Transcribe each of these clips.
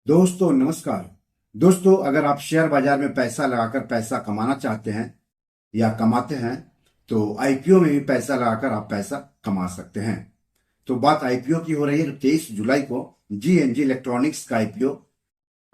दोस्तों नमस्कार। दोस्तों, अगर आप शेयर बाजार में पैसा लगाकर पैसा कमाना चाहते हैं या कमाते हैं तो आईपीओ में भी पैसा लगाकर आप पैसा कमा सकते हैं। तो बात आईपीओ की हो रही है। 23 जुलाई को जीएनजी इलेक्ट्रॉनिक्स का आईपीओ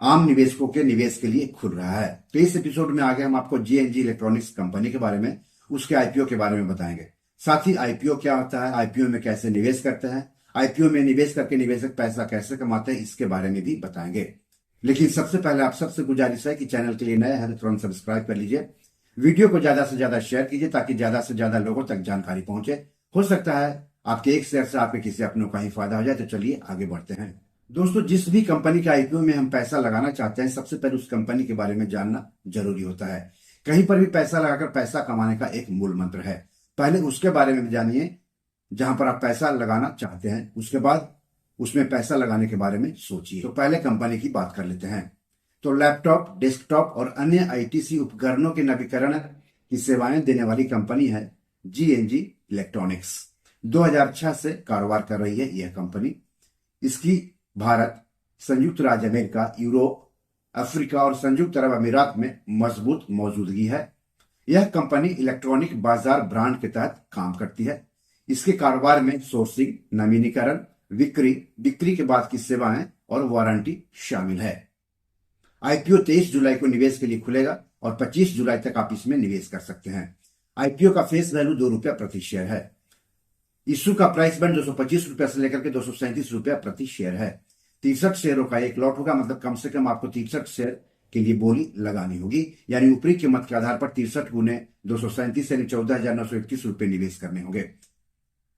आम निवेशकों के निवेश के लिए खुल रहा है। तो इस एपिसोड में आगे हम आपको जीएनजी इलेक्ट्रॉनिक्स कंपनी के बारे में, उसके आईपीओ के बारे में बताएंगे। साथ ही आईपीओ क्या होता है, आईपीओ में कैसे निवेश करते हैं, आईपीओ में निवेश करके निवेशक पैसा कैसे कमाते हैं, इसके बारे में भी बताएंगे। लेकिन सबसे पहले आप सबसे गुजारिश है कि चैनल के लिए नए हैं तो तुरंत सब्सक्राइब कर लीजिए, वीडियो को ज्यादा से ज्यादा शेयर कीजिए ताकि ज्यादा से ज्यादा लोगों तक जानकारी पहुंचे। हो सकता है आपके एक शेयर से आपके किसी अपनों का ही फायदा हो जाए। तो चलिए आगे बढ़ते हैं। दोस्तों, जिस भी कंपनी के आईपीओ में हम पैसा लगाना चाहते हैं, सबसे पहले उस कंपनी के बारे में जानना जरूरी होता है। कहीं पर भी पैसा लगाकर पैसा कमाने का एक मूल मंत्र है। पहले उसके बारे में जानिए जहां पर आप पैसा लगाना चाहते हैं, उसके बाद उसमें पैसा लगाने के बारे में सोचिए। तो पहले कंपनी की बात कर लेते हैं। तो लैपटॉप, डेस्कटॉप और अन्य आईटीसी उपकरणों के नवीकरण की सेवाएं देने वाली कंपनी है जीएनजी इलेक्ट्रॉनिक्स। 2006 से कारोबार कर रही है यह कंपनी। इसकी भारत, संयुक्त राज्य अमेरिका, यूरोप, अफ्रीका और संयुक्त अरब अमीरात में मजबूत मौजूदगी है। यह कंपनी इलेक्ट्रॉनिक बाजार ब्रांड के तहत काम करती है। इसके कारोबार में सोर्सिंग, नवीनीकरण, बिक्री के बाद की सेवाएं और वारंटी शामिल है। आईपीओ 23 जुलाई को निवेश के लिए खुलेगा और 25 जुलाई तक आप इसमें निवेश कर सकते हैं। आईपीओ का फेस वैल्यू ₹2 प्रति शेयर है। इश्यू का प्राइस बैंड ₹225 से लेकर के ₹237 प्रति शेयर है। 63 शेयरों का एक लॉट होगा, मतलब कम से कम आपको 63 शेयर के लिए बोली लगानी होगी। यानी ऊपरी कीमत के आधार पर 63 गुने 237 यानी ₹14,931 निवेश करने होंगे।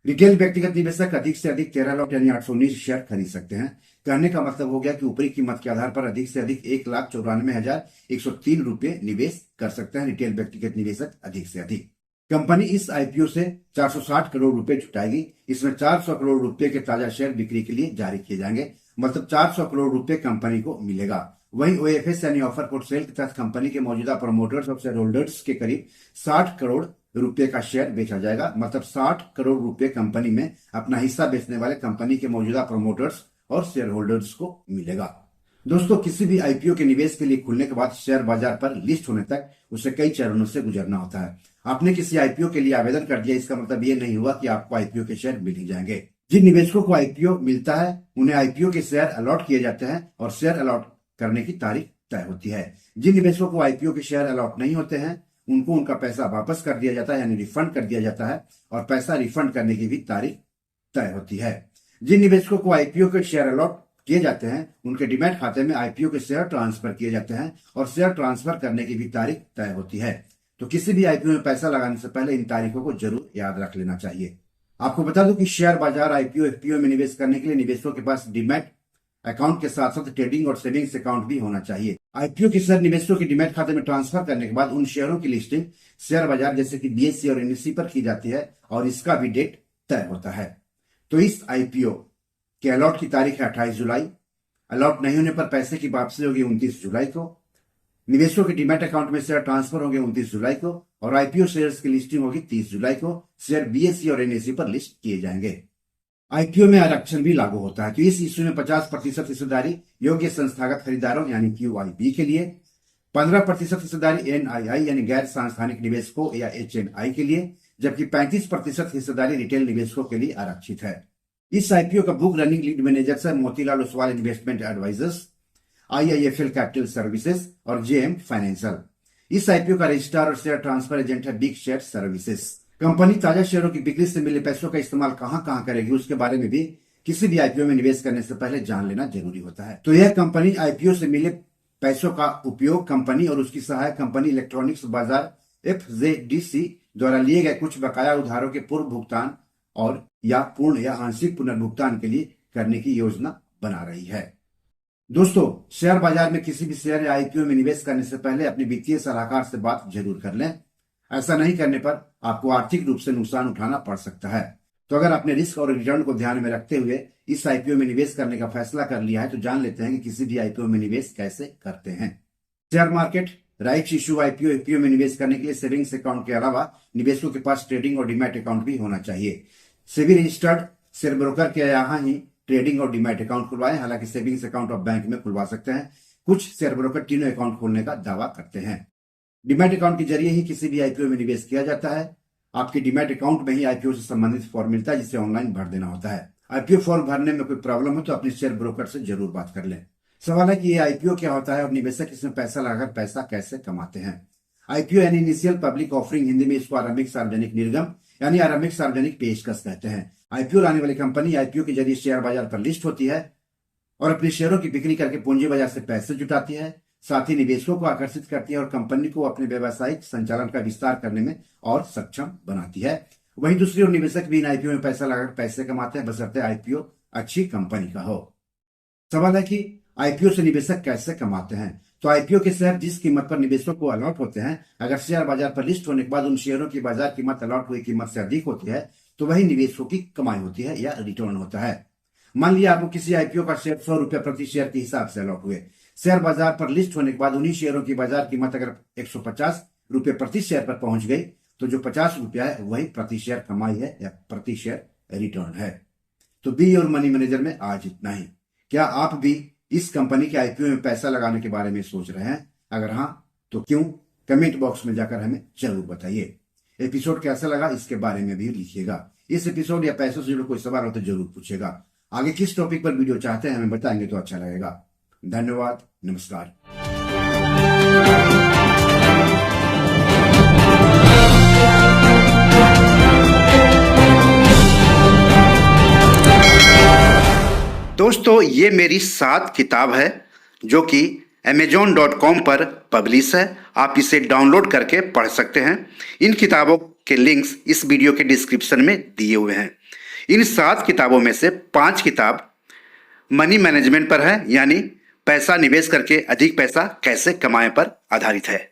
रिटेल व्यक्तिगत निवेशक अधिक से अधिक 13 लॉट यानी 819 शेयर खरीद सकते हैं। कहने का मतलब हो गया कि ऊपरी कीमत के आधार पर अधिक से अधिक ₹1,94,103 निवेश कर सकते हैं रिटेल व्यक्तिगत निवेशक अधिक से अधिक। कंपनी इस आईपीओ से 460 करोड़ रुपए जुटाएगी। इसमें 400 करोड़ रुपए के ताजा शेयर बिक्री के लिए जारी किए जाएंगे, मतलब 400 करोड़ रुपए कंपनी को मिलेगा। वहीं ओएफएस यानी ऑफर फॉर सेल के तहत कंपनी के मौजूदा प्रमोटर्स और शेयर होल्डर्स के करीब 60 करोड़ रुपए का शेयर बेचा जाएगा, मतलब 60 करोड़ रुपए कंपनी में अपना हिस्सा बेचने वाले कंपनी के मौजूदा प्रमोटर्स और शेयर होल्डर्स को मिलेगा। दोस्तों, किसी भी आईपीओ के निवेश के लिए खुलने के बाद शेयर बाजार पर लिस्ट होने तक उसे कई चरणों से गुजरना होता है। आपने किसी आईपीओ के लिए आवेदन कर दिया, इसका मतलब ये नहीं हुआ कि आपको आईपीओ के शेयर मिल ही जाएंगे। जिन निवेशकों को आईपीओ मिलता है उन्हें आईपीओ के शेयर अलॉट किए जाते हैं और शेयर अलॉट करने की तारीख तय होती है। जिन निवेशकों को आईपीओ के शेयर अलॉट नहीं होते हैं उनको उनका पैसा वापस कर दिया जाता है, यानी रिफंड कर दिया जाता है, और पैसा रिफंड करने की भी तारीख तय होती है। जिन निवेशकों को आईपीओ के शेयर अलॉट किए जाते हैं उनके डीमैट खाते में आईपीओ के शेयर ट्रांसफर किए जाते हैं और शेयर ट्रांसफर करने की भी तारीख तय होती है। तो किसी भी आईपीओ में पैसा लगाने से पहले इन तारीखों को जरूर याद रख लेना चाहिए। आपको बता दूं कि शेयर बाजार, आईपीओ, एफपीओ में निवेश करने के लिए निवेशकों के पास डीमैट अकाउंट के साथ साथ ट्रेडिंग और सेविंग्स अकाउंट भी होना चाहिए। आईपीओ के शेयर निवेशकों के डीमैट खाते में ट्रांसफर करने के बाद उन शेयरों की लिस्टिंग शेयर बाजार जैसे कि बीएसई और एनएसई पर की जाती है और इसका भी डेट तय होता है। तो इस आईपीओ के अलॉट की तारीख है 28 जुलाई। अलॉट नहीं होने पर पैसे की वापसी होगी 29 जुलाई को। निवेशकों के डीमैट अकाउंट में शेयर ट्रांसफर होंगे 29 जुलाई को और आईपीओ शेयर्स की लिस्टिंग होगी 30 जुलाई को। शेयर बीएसई और एनएसई पर लिस्ट किए जाएंगे। आईपीओ में आरक्षण भी लागू होता है कि इस इश्यू में 50% हिस्सेदारी योग्य संस्थागत खरीदारों यानी क्यूआईबी के लिए, 15% हिस्सेदारी एनआईआई यानी गैर सांस्थानिक निवेशकों या एचएनआई के लिए, जबकि 35% हिस्सेदारी रिटेल निवेशकों के लिए आरक्षित है। इस आईपीओ का बुक रनिंग लीड मैनेजर्स है Motilal Oswal investment advisors, IIFL capital services और जेएम फाइनेंशियल। इस आईपीओ का रजिस्ट्रार और शेयर ट्रांसफर एजेंट है बिग शेयर सर्विसेज। कंपनी ताजा शेयरों की बिक्री से मिले पैसों का इस्तेमाल कहां करेगी उसके बारे में भी किसी भी आईपीओ में निवेश करने से पहले जान लेना जरूरी होता है। तो यह कंपनी आईपीओ से मिले पैसों का उपयोग कंपनी और उसकी सहायक कंपनी इलेक्ट्रॉनिक्स बाजार एफजेडीसी द्वारा लिए गए कुछ बकाया उधारों के पूर्व भुगतान और या पूर्ण या आंशिक पुनर्भुगतान के लिए करने की योजना बना रही है। दोस्तों, शेयर बाजार में किसी भी शेयर या आईपीओ में निवेश करने से पहले अपने वित्तीय सलाहकार से बात जरूर कर लें। ऐसा नहीं करने पर आपको आर्थिक रूप से नुकसान उठाना पड़ सकता है। तो अगर आपने रिस्क और रिटर्न को ध्यान में रखते हुए इस आईपीओ में निवेश करने का फैसला कर लिया है तो जान लेते हैं कि किसी भी आईपीओ में निवेश कैसे करते हैं। Share market, rights issue, IPO, FPO में निवेश करने के लिए सेविंग्स अकाउंट के अलावा निवेशकों के पास ट्रेडिंग और डीमैट अकाउंट भी होना चाहिए। सेबी रजिस्टर्ड शेयर ब्रोकर के यहाँ ही ट्रेडिंग और डीमैट अकाउंट खुलवाएं। हालांकि सेविंग्स अकाउंट आप बैंक में खुलवा सकते हैं। कुछ शेयर ब्रोकर तीनों अकाउंट खोलने का दावा करते हैं। डीमैट अकाउंट के जरिए ही किसी भी आईपीओ में निवेश किया जाता है। आपके डीमैट अकाउंट में ही आईपीओ से संबंधित फॉर्म मिलता है, जिसे ऑनलाइन भर देना होता है। आईपीओ फॉर्म भरने में कोई प्रॉब्लम हो तो अपने शेयर ब्रोकर से जरूर बात कर लें। सवाल है कि ये आईपीओ क्या होता है और निवेशक इसमें पैसा लगाकर पैसा कैसे कमाते हैं। आईपीओ यानी इनिशियल पब्लिक ऑफरिंग, हिंदी में इसको आरंभिक सार्वजनिक निर्गम यानी आरंभिक सार्वजनिक पेशकश कहते हैं। आईपीओ लाने वाली कंपनी आईपीओ के जरिए शेयर बाजार पर लिस्ट होती है और अपने शेयरों की बिक्री करके पूंजी बाजार से पैसे जुटाती है, साथ ही निवेशकों को आकर्षित करती है और कंपनी को अपने व्यावसायिक संचालन का विस्तार करने में और सक्षम बनाती है। वहीं दूसरी ओर निवेशक भी इन आईपीओ में पैसा लगाकर पैसे कमाते हैं, बशर्ते आईपीओ अच्छी कंपनी का हो। सवाल है कि आईपीओ से निवेशक कैसे कमाते हैं। तो आईपीओ के शेयर जिस कीमत पर निवेशकों को अलॉट होते हैं, अगर शेयर बाजार पर लिस्ट होने के बाद उन शेयरों की बाजार कीमत अलॉट हुई कीमत से अधिक होती है तो वही निवेशकों की कमाई होती है या रिटर्न होता है। मान लिया आपको किसी आईपीओ का शेयर 100 रुपये प्रति शेयर के हिसाब से अलॉट हुए। शेयर बाजार पर लिस्ट होने के बाद उन्हीं शेयरों की बाजार कीमत अगर 150 रुपये प्रति शेयर पर पहुंच गई तो जो 50 रुपया है वही प्रति शेयर कमाई है या प्रति शेयर रिटर्न है। तो बी और मनी मैनेजर में आज इतना ही। क्या आप भी इस कंपनी के आईपीओ में पैसा लगाने के बारे में सोच रहे हैं? अगर हाँ तो क्यों, कमेंट बॉक्स में जाकर हमें जरूर बताइए। एपिसोड कैसा लगा इसके बारे में भी लिखिएगा। इस एपिसोड या पैसों से जुड़ा कोई सवाल हो तो जरूर पूछेगा। आगे किस टॉपिक पर वीडियो चाहते हैं हमें बताएंगे तो अच्छा लगेगा। धन्यवाद, नमस्कार। दोस्तों, ये मेरी 7 किताब है जो कि amazon.com पर पब्लिश है। आप इसे डाउनलोड करके पढ़ सकते हैं। इन किताबों के लिंक्स इस वीडियो के डिस्क्रिप्शन में दिए हुए हैं। इन 7 किताबों में से 5 किताब मनी मैनेजमेंट पर है, यानी पैसा निवेश करके अधिक पैसा कैसे कमाएं पर आधारित है।